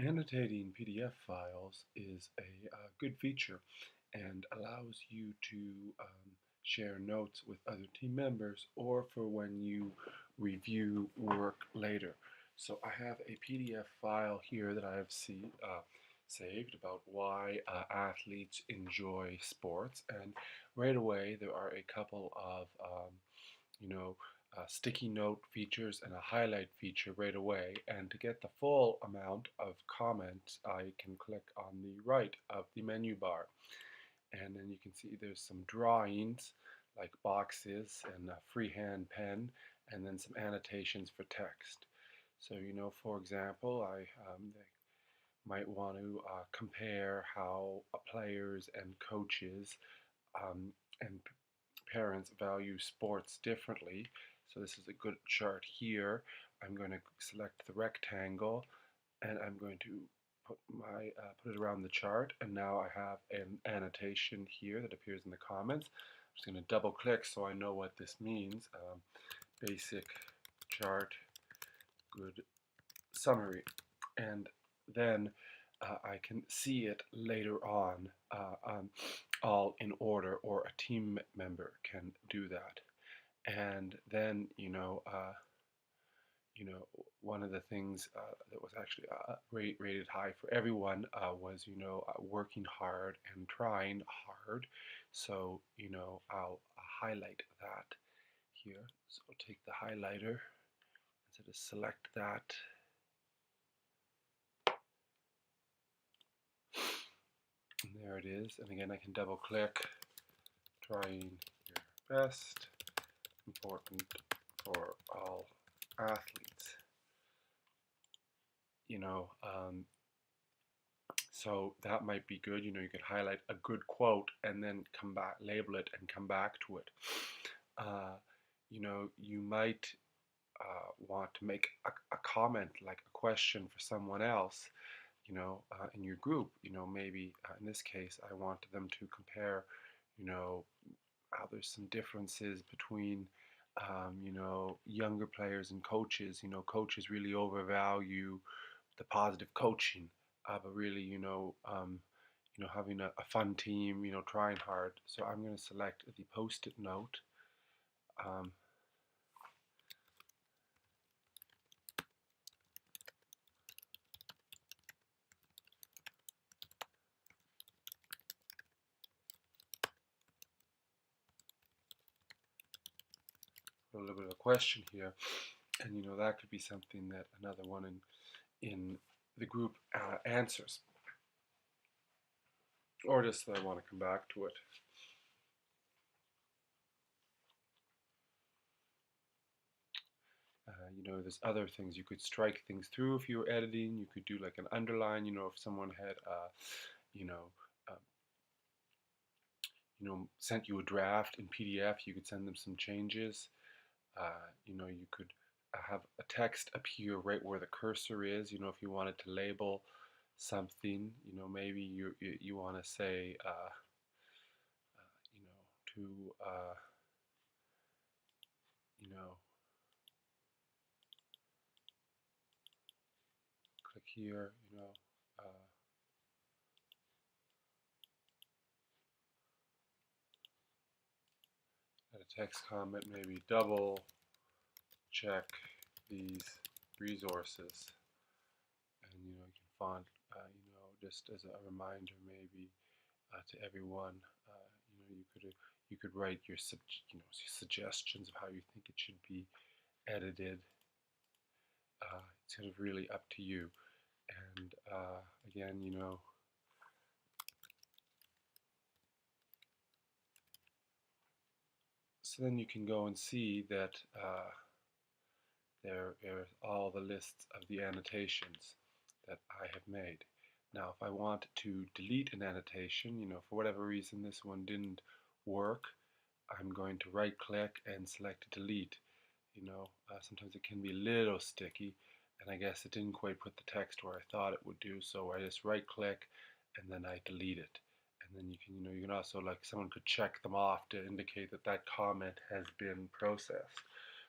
Annotating PDF files is a good feature and allows you to share notes with other team members or for when you review work later. So I have a PDF file here that I have saved about why athletes enjoy sports, and right away there are a couple of sticky note features and a highlight feature right away. And to get the full amount of comments, I can click on the right of the menu bar. And then you can see there's some drawings like boxes and a freehand pen, and then some annotations for text. So, for example, they might want to compare how players and coaches and parents value sports differently. So this is a good chart here. I'm going to select the rectangle and I'm going to put it around the chart, and now I have an annotation here that appears in the comments. I'm just going to double click so I know what this means. Basic chart, good summary, and then I can see it later on, all in order, or a team member can do that. And then, one of the things that was actually rated high for everyone was, working hard and trying hard. So, I'll highlight that here. So I'll take the highlighter and sort of select that. And there it is. And again, I can double click. Trying your best. Important for all athletes. So that might be good. You could highlight a good quote and then come back, label it, and come back to it. You might want to make a comment, like a question for someone else, in your group. Maybe in this case, I want them to compare, how there's some differences between, younger players and coaches. Coaches really overvalue the positive coaching, but really, having a fun team, trying hard. So I'm going to select the post-it note. Um, a little bit of a question here, and that could be something that another one in the group answers, or just that I want to come back to it. There's other things. You could strike things through if you were editing. You could do like an underline. If someone had, you know, uh, sent you a draft in PDF, you could send them some changes. You could have a text appear right where the cursor is. If you wanted to label something, maybe you want to say, to, you know, click here, add a text comment, maybe double check these resources, and you can font, just as a reminder, maybe to everyone. You could write your suggestions of how you think it should be edited. It's kind of really up to you. And again, so then you can go and see that there are all the lists of the annotations that I have made. Now, if I want to delete an annotation, for whatever reason this one didn't work, I'm going to right click and select delete. Sometimes it can be a little sticky, and I guess it didn't quite put the text where I thought it would do, so I just right click and then I delete it. And then you can also, like, someone could check them off to indicate that that comment has been processed.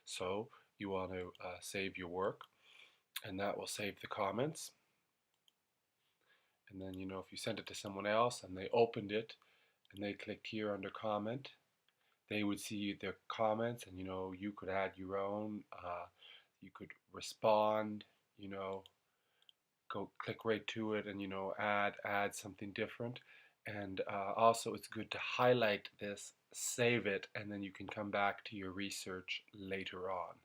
So you want to save your work, and that will save the comments. And then, if you sent it to someone else and they opened it and they clicked here under comment, they would see their comments, and you could add your own. You could respond. You know, go click right to it, and add something different. And also, it's good to highlight this, save it, and then you can come back to your research later on.